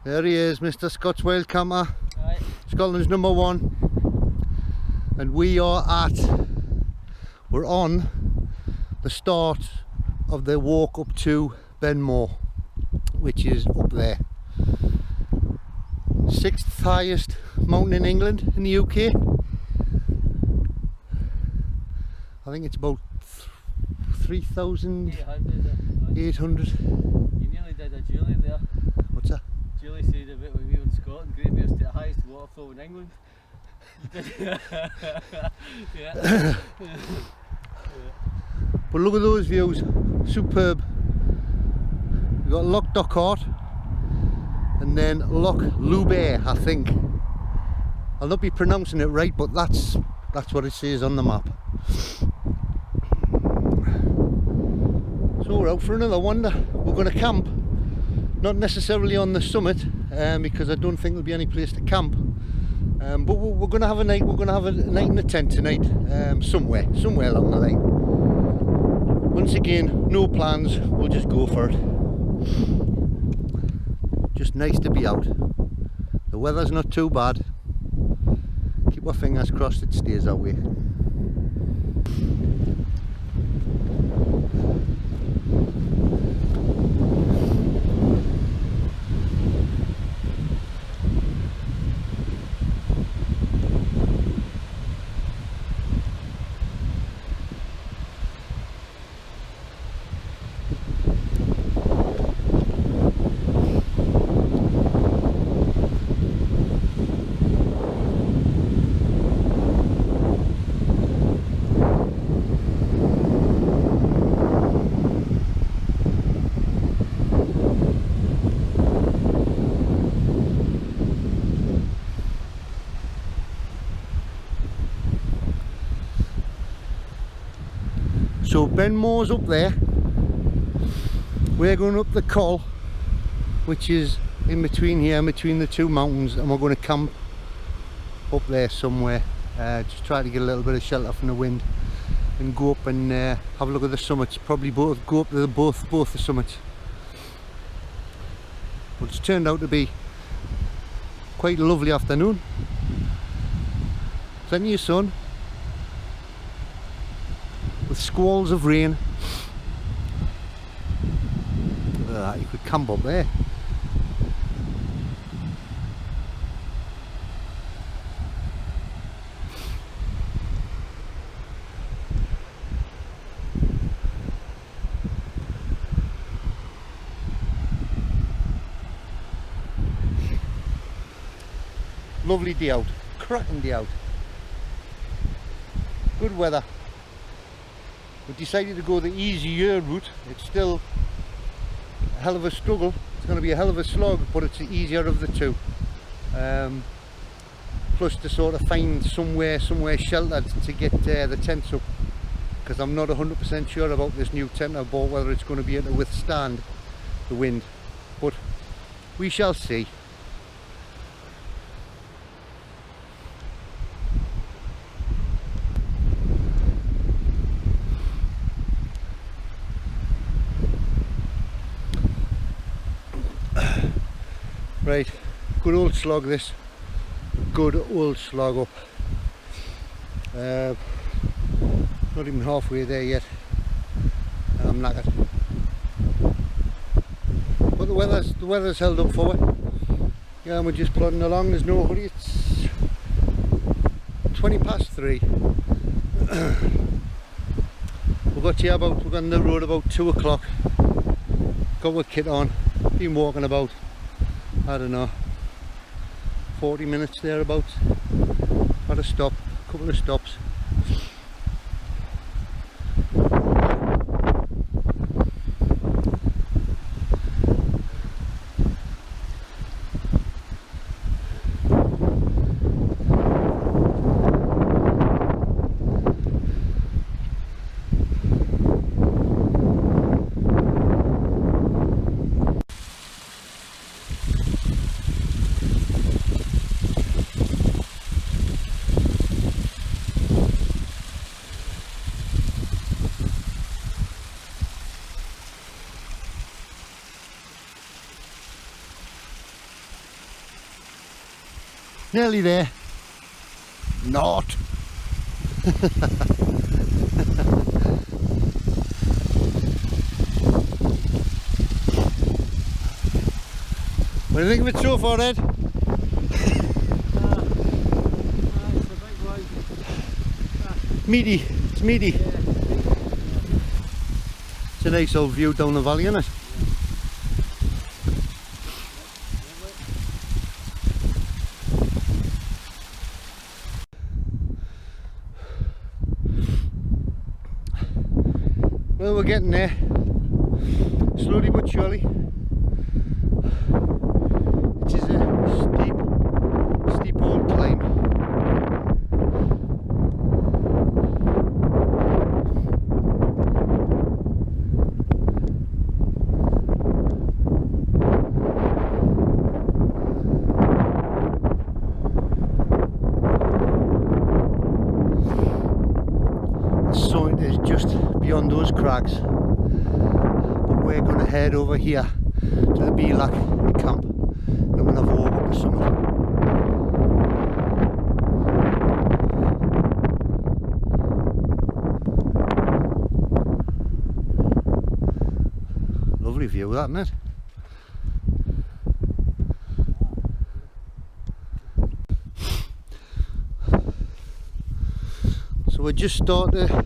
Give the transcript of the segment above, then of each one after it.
There he is, Mr. Scots Wild Camper. Right. Scotland's #1. And we're on the start of the walk up to Benmore, which is up there. 6th highest mountain in England, in the UK. I think it's about 3,800. You nearly did a Julie there. What's that? Julie said about when we were in Scotland, Great Bear's the highest waterfall in England. Yeah. But look at those views, superb. We've got Loch Dochart and then Loch Lubert, I think. I'll not be pronouncing it right, but that's what it says on the map. So we're out for another wander. We're going to camp, not necessarily on the summit, because I don't think there'll be any place to camp. But we're going to have a night. We're going to have a night in the tent tonight, somewhere along the line. Once again, no plans. We'll just go for it. Just nice to be out. The weather's not too bad. Keep our fingers crossed it stays that way. So Benmore's up there. We're going up the Col, which is in between here, between the two mountains, and we're going to camp up there somewhere. Just try to get a little bit of shelter from the wind and go up and have a look at the summits. Probably go up to both the summits. But it's turned out to be quite a lovely afternoon. Plenty of sun, with squalls of rain. You could camp up there. Lovely day out, cracking day out. Good weather. We decided to go the easier route. It's still a hell of a struggle. It's going to be a hell of a slog, but it's the easier of the two. Plus to sort of find somewhere sheltered to get the tents up, because I'm not 100% sure about this new tent I bought, whether it's going to be able to withstand the wind. But we shall see. Right, good old slog this. Good old slog up. Not even halfway there yet. I'm knackered. But the weather's held up for it. Yeah, and we're just plodding along. There's no hurry. It's 3:20. We got on the road about 2 o'clock. Got our kit on. Been walking about, I don't know, 40 minutes thereabouts. Had a stop, a couple of stops. Nearly there. Not. What do you think of it so far, Ed? It's a big one. Meaty. It's meaty. Yeah. It's a nice old view down the valley, isn't it? Well, we're getting there. Slowly but surely. It is a steep old climb. So it is just beyond those crags, but we're going to head over here to the Bealach camp and we're going to have a walk up the summit. Lovely view, that, isn't it? So we're just starting to,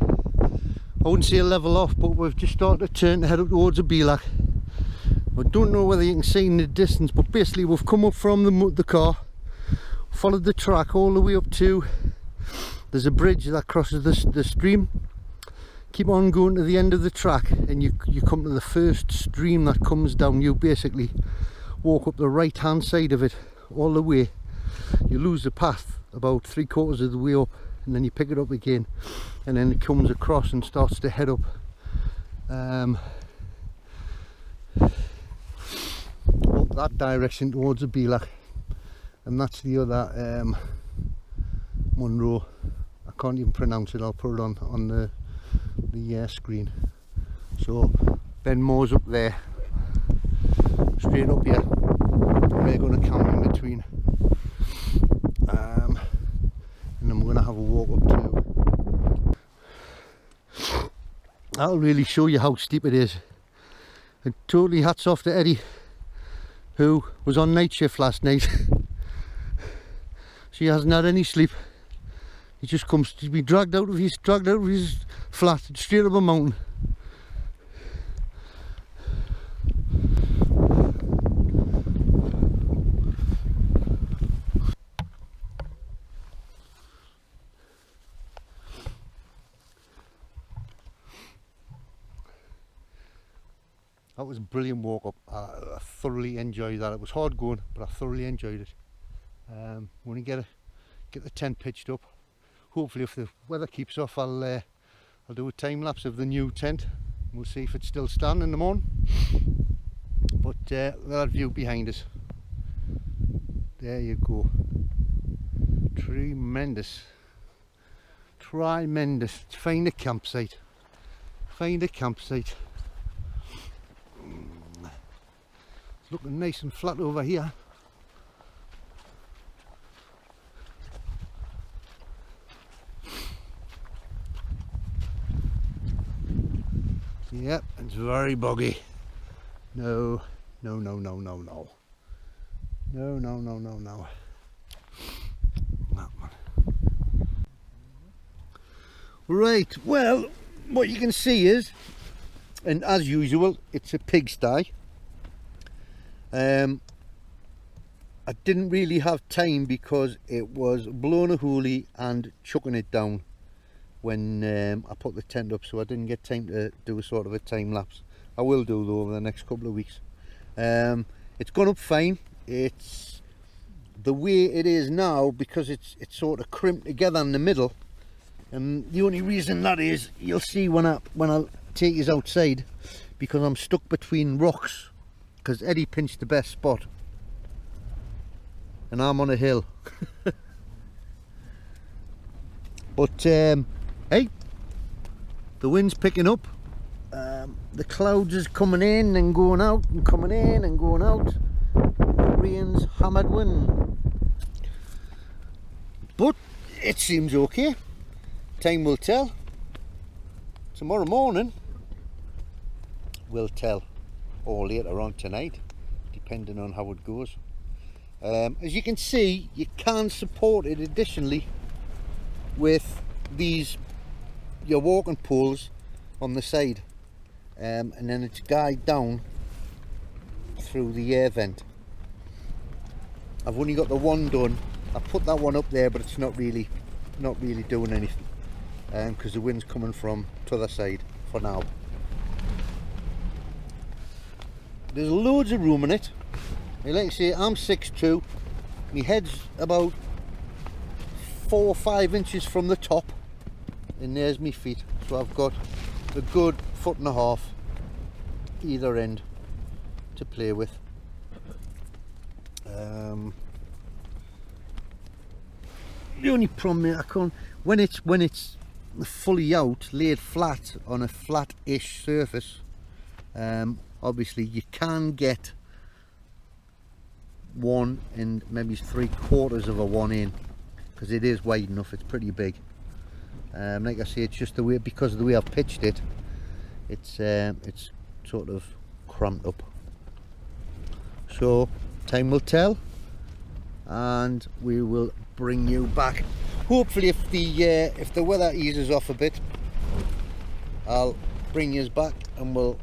I wouldn't say a level off, but we've just started to turn to head up towards the Bealach. I don't know whether you can see in the distance, but basically we've come up from the car, followed the track all the way up to, there's a bridge that crosses the stream. Keep on going to the end of the track and you come to the first stream that comes down. You basically walk up the right hand side of it all the way. You lose the path about 3/4 of the way up, and then you pick it up again, and then it comes across and starts to head up up that direction towards the Bealach, and that's the other Munro. I can't even pronounce it. I'll put it on the screen. So Ben Moore's up there, straight up here. We're going to camp in between. And then we're going to have a walk up too. That'll really show you how steep it is. And totally hats off to Eddie, who was on night shift last night. She hasn't had any sleep. He just comes to be dragged out of his flat straight up a mountain. That was a brilliant walk up. I thoroughly enjoyed that. It was hard going, but I thoroughly enjoyed it. When we get the tent pitched up, hopefully if the weather keeps off, I'll do a time lapse of the new tent. We'll see if it's still standing in the morning. But that view behind us, there you go. Tremendous, tremendous. Find a campsite. Find a campsite. It's looking nice and flat over here. Yep, it's very boggy. No, no, no, no, no, no. No, no, no, no, no. That one. Right, well, what you can see is, and as usual, it's a pigsty. I didn't really have time because it was blowing a hoolie and chucking it down when I put the tent up, so I didn't get time to do a sort of a time lapse. I will do though over the next couple of weeks. It's gone up fine. It's the way it is now because it's sort of crimped together in the middle, and the only reason that is, you'll see when I take you outside, because I'm stuck between rocks, because Eddie pinched the best spot and I'm on a hill. But hey, the wind's picking up, the clouds is coming in and going out and coming in and going out. The rain's hammered wind. but it seems okay. Time will tell. Tomorrow morning will tell, or later on tonight, depending on how it goes. As you can see, you can support it additionally with these your walking poles on the side, and then it's guide down through the air vent. I've only got the one done. I put that one up there, but it's not really doing anything because the wind's coming from the other side for now. There's loads of room in it. Like I say, I'm 6'2", my head's about 4 or 5 inches from the top, and there's my feet, so I've got a good 1.5 feet either end to play with. The only problem is I can't, when it's fully out, laid flat on a flat-ish surface, obviously you can get 1 and maybe 3/4 of a 1 in, because it is wide enough, it's pretty big. Like I say, it's just the way, because of the way I've pitched it, it's sort of cramped up. So time will tell, and we will bring you back. Hopefully, if the weather eases off a bit, I'll bring you back and we'll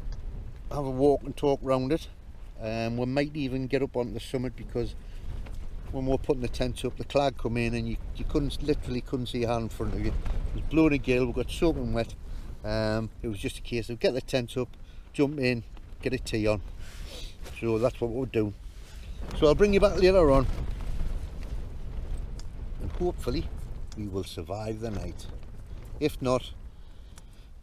have a walk and talk round it. We might even get up onto the summit, because when we were putting the tents up, the cloud come in and you literally couldn't see your hand in front of you. It was blowing a gale, we got soaking wet. It was just a case of get the tent up, jump in, get a tea on. So that's what we'll do. So I'll bring you back later on, and hopefully we will survive the night. If not,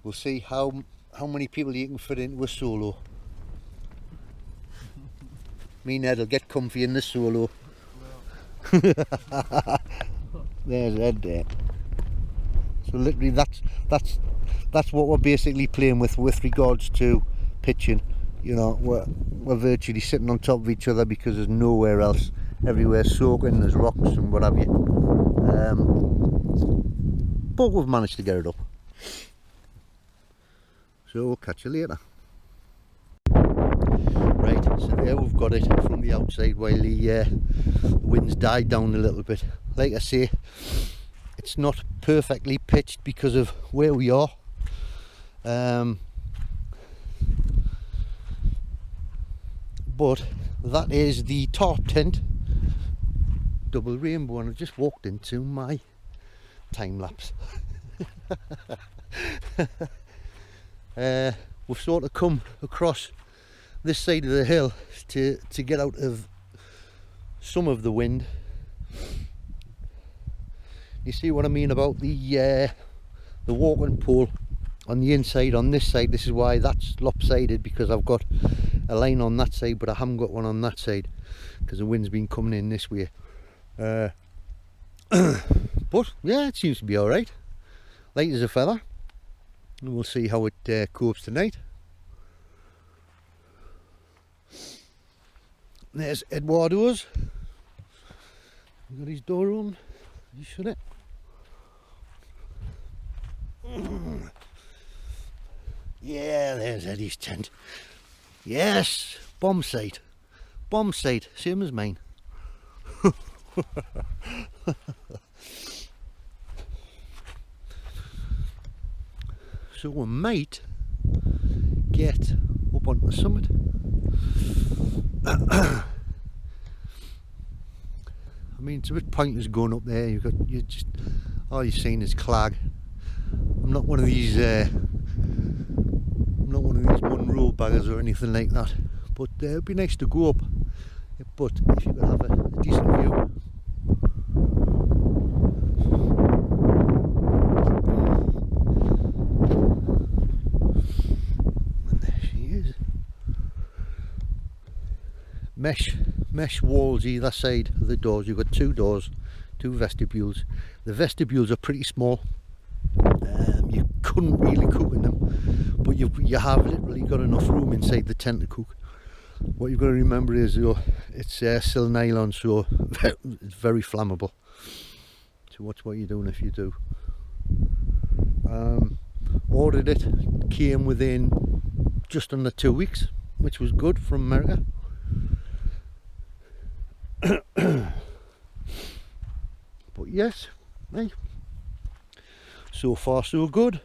we'll see how many people you can fit into a solo. Me and Ed will get comfy in the solo. There's Ed there. So literally that's what we're basically playing with regards to pitching. You know, we're virtually sitting on top of each other because there's nowhere else. Everywhere's soaking, there's rocks and what have you. But we've managed to get it up. So we'll catch you later. Right, so there we've got it from the outside while the wind's died down a little bit. Like I say, it's not perfectly pitched because of where we are. But that is the top tent, double rainbow, and I just walked into my time lapse. We've sort of come across this side of the hill to get out of some of the wind. You see what I mean about the walking pole on the inside on this side. This is why that's lopsided, because I've got a line on that side but I haven't got one on that side because the wind's been coming in this way. But yeah, it seems to be alright, light as a feather, and we'll see how it copes tonight. There's Eduardo's. He's got his door on. You shut it. Yeah, there's Eddie's tent. Yes, bomb site. Bomb site, same as mine. So we might get up on the summit. I mean, it's a bit pointless going up there. You just all you're seeing is clag. I'm not one of these Monroe baggers or anything like that, but it'd be nice to go up. But if you could have a decent view. And there she is. Mesh walls either side of the doors. You've got 2 doors, 2 vestibules. The vestibules are pretty small. You couldn't really cook in them, but you have literally got enough room inside the tent to cook. What you've got to remember is, though, it's sil nylon, so it's very flammable. to watch what you're doing if you do. Ordered it, came within just under 2 weeks, which was good from America. But yes, hey, so far so good.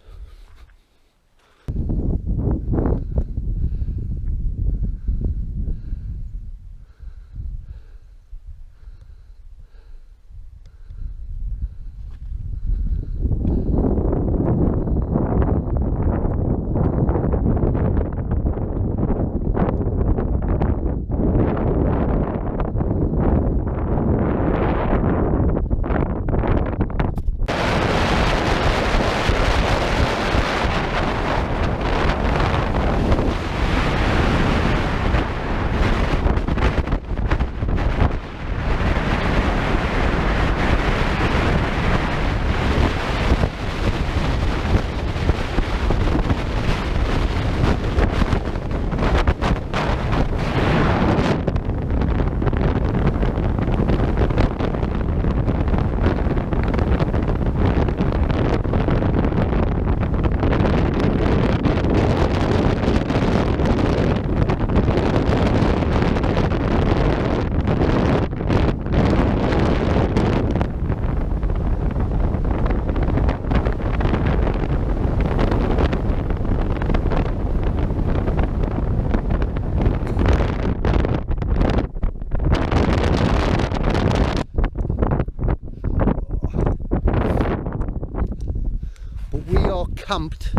Camped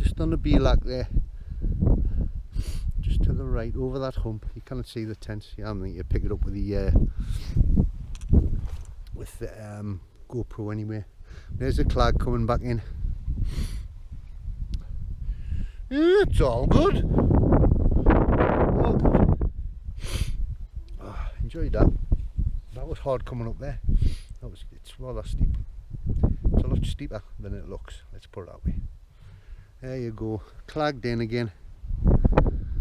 just on the Bealack there, just to the right over that hump. You can't see the tents. I think you pick it up with the GoPro anyway. There's a Clag coming back in. Yeah, it's all good. All good. Oh, enjoyed that. That was hard coming up there. It's rather steep. It's a lot steeper than it looks, let's put it that way. There you go, clagged in again.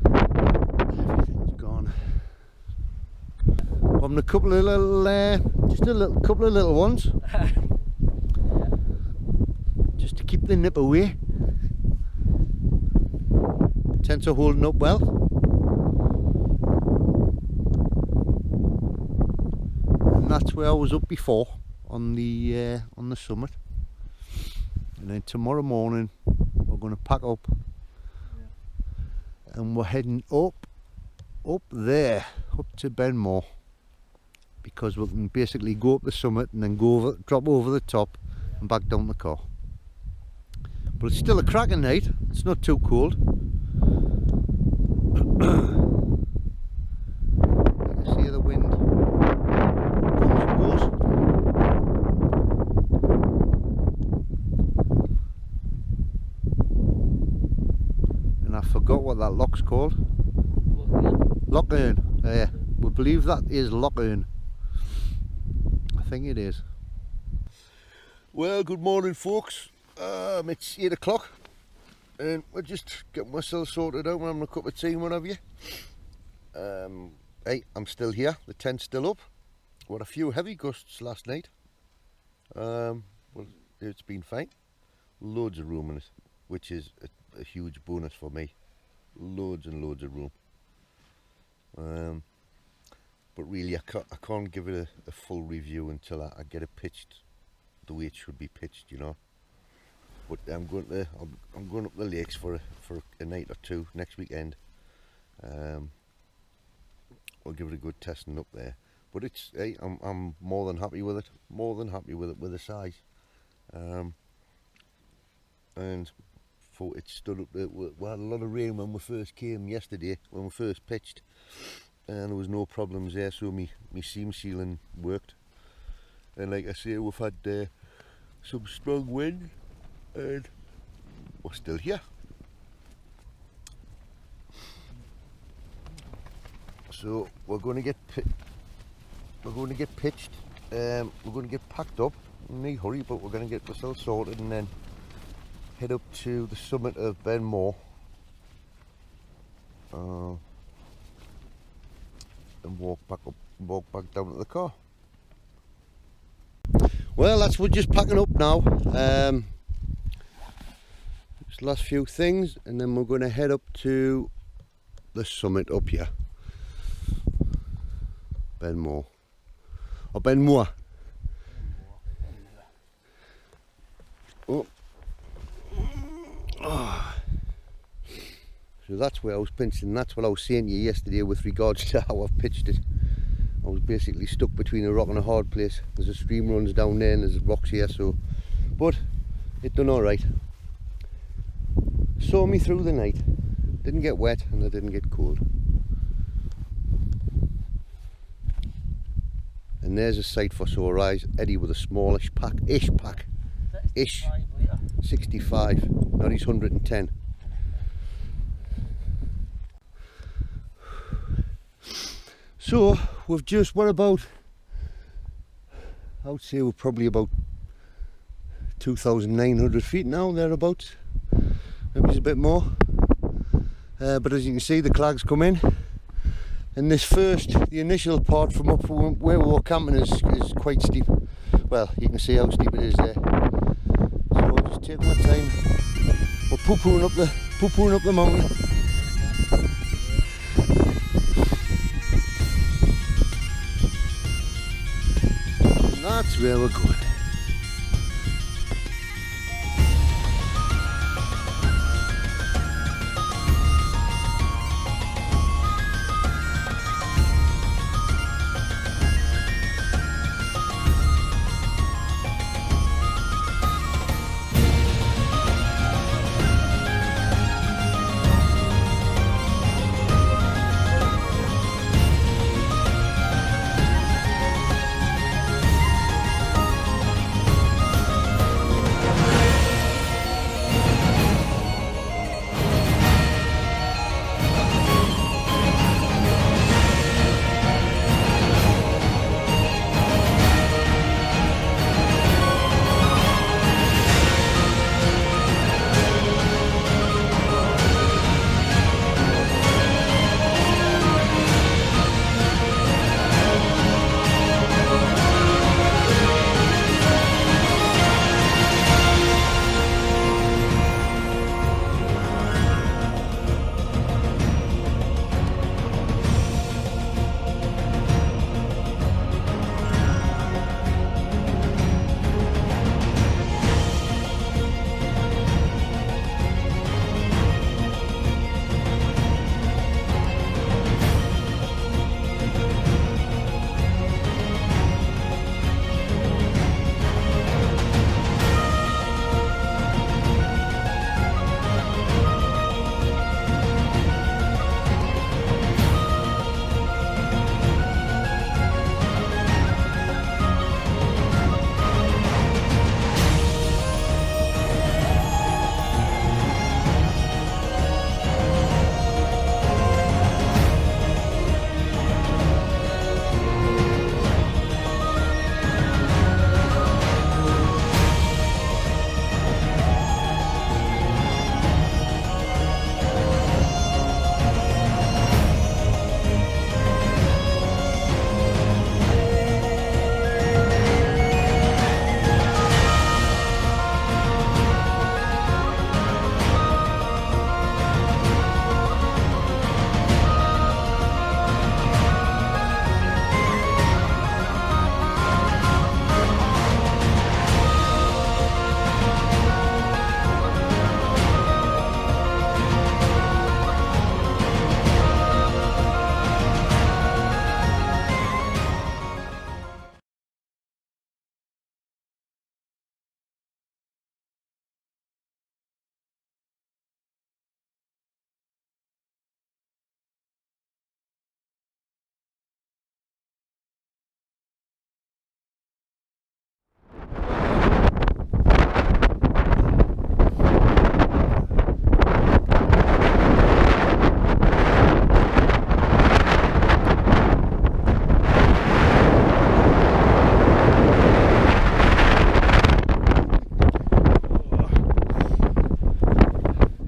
Everything's gone. Having a couple of little, couple of little ones. Just to keep the nip away. Tents are holding up well. And that's where I was up before, on the summit. And then tomorrow morning we're going to pack up, and we're heading up there, up to Benmore, because we can basically go up the summit and then drop over the top and back down the car. But it's still a cracking night. It's not too cold. I can see the wind comes and goes. I forgot what that lock's called. Lochern. Yeah, we believe that is Lochern. I think it is. Well, good morning, folks. It's 8 o'clock, and we're just getting myself sorted out. We're having a cup of tea and what have you. Hey, I'm still here. The tent's still up. We had a few heavy gusts last night. Well, it's been fine. Loads of room in it, which is a huge bonus for me. Loads and loads of room. But really I can't give it a full review until I get it pitched the way it should be pitched, you know. But I'm going up the lakes for a night or two next weekend. I'll give it a good testing up there. But it's, hey, I'm more than happy with it. More than happy with it, with the size. And it stood up there. We had a lot of rain when we first came yesterday, when we first pitched, and there was no problems there, so me seam sealing worked. And like I say, we've had some strong wind, and we're still here. So we're going to get pitched. We're going to get packed up. No hurry, but we're going to get ourselves sorted and then head up to the summit of Benmore, and walk back down to the car. Well, we're just packing up now. Just last few things, and then we're going to head up to the summit up here. Benmore. Or Benmore. Oh. Oh. So that's where I was pinching. That's what I was saying to you yesterday with regards to how I've pitched it. I was basically stuck between a rock and a hard place. There's a stream runs down there and there's rocks here, so but it done alright. Saw me through the night. Didn't get wet and I didn't get cold. And there's a sight for sore eyes. Eddie with a smallish pack, ish 65, not his 110. So we've just, what about, I would say we're probably about 2,900 feet now, thereabouts, maybe it's a bit more, but as you can see the clags come in, and this the initial part from up where we were camping is quite steep. Well, you can see how steep it is there, so we'll just take my time. We're poo-pooing up the mountain. That's where we're going.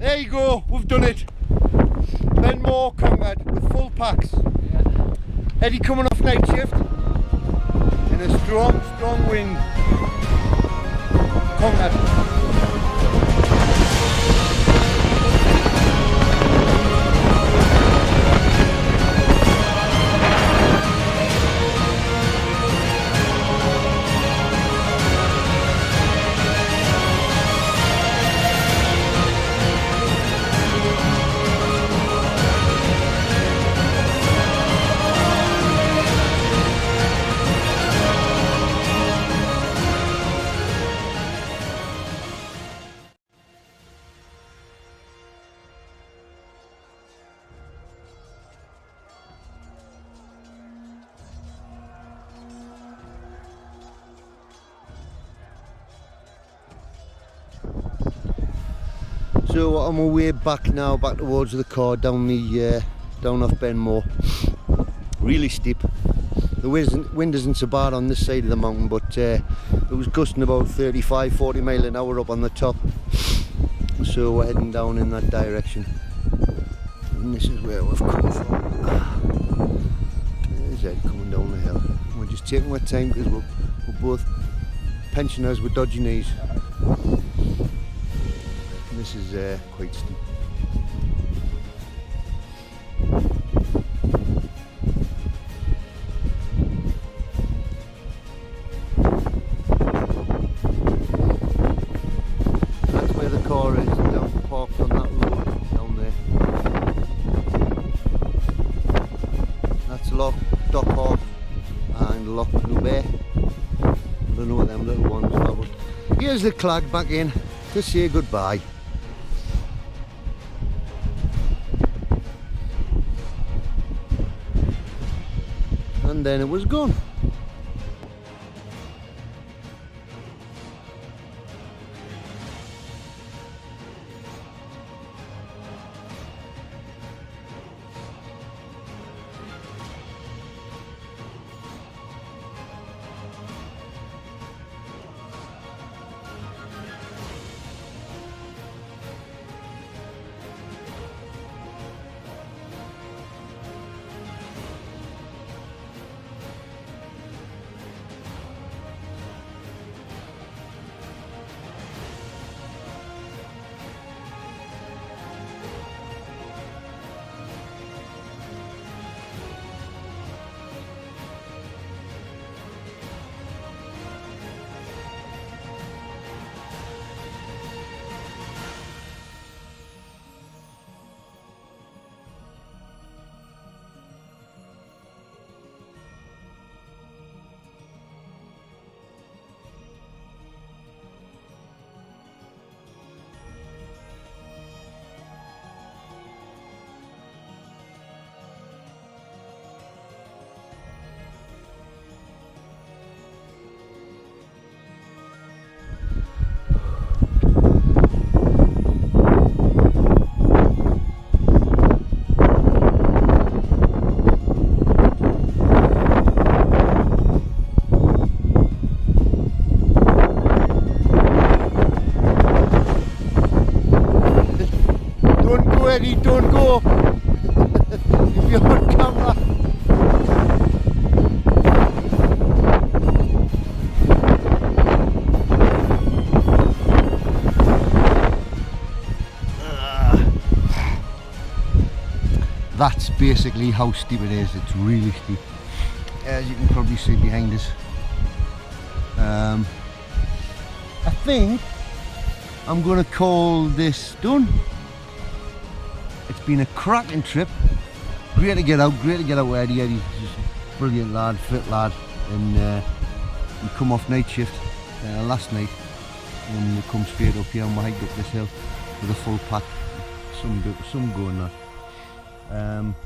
There you go, we've done it. Benmore conquered with full packs. Eddie coming off night shift, and and a strong wind. Conrad. So on my way back now, back towards the car, down off Benmore. Really steep. The wind isn't so bad on this side of the mountain, but it was gusting about 35-40 mile an hour up on the top. So we're heading down in that direction. And this is where we've come from. There's Ed coming down the hill. We're just taking our time because we're both pensioners with dodgy knees. This is quite steep. That's where the car is, down parked on that road down there. That's Loch Dockhart and Loch Nubé. I don't know what them little ones are, but here's the Clag back in to say goodbye. And then it was gone. Eddie, don't go if you're on camera. That's basically how steep it is. It's really steep, as you can probably see behind us. I think I'm going to call this done. It's been a cracking trip. Great to get out with Eddie. Eddie's just a brilliant lad, fit lad, and we come off night shift last night and we come straight up here and we hiked up this hill with a full pack. Some going that.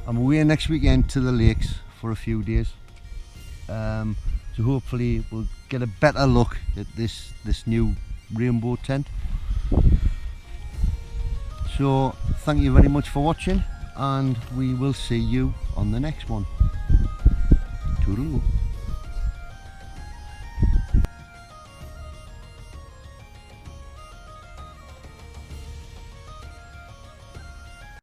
I'm away next weekend to the lakes for a few days, so hopefully we'll get a better look at this new rainbow tent. So thank you very much for watching, and we will see you on the next one.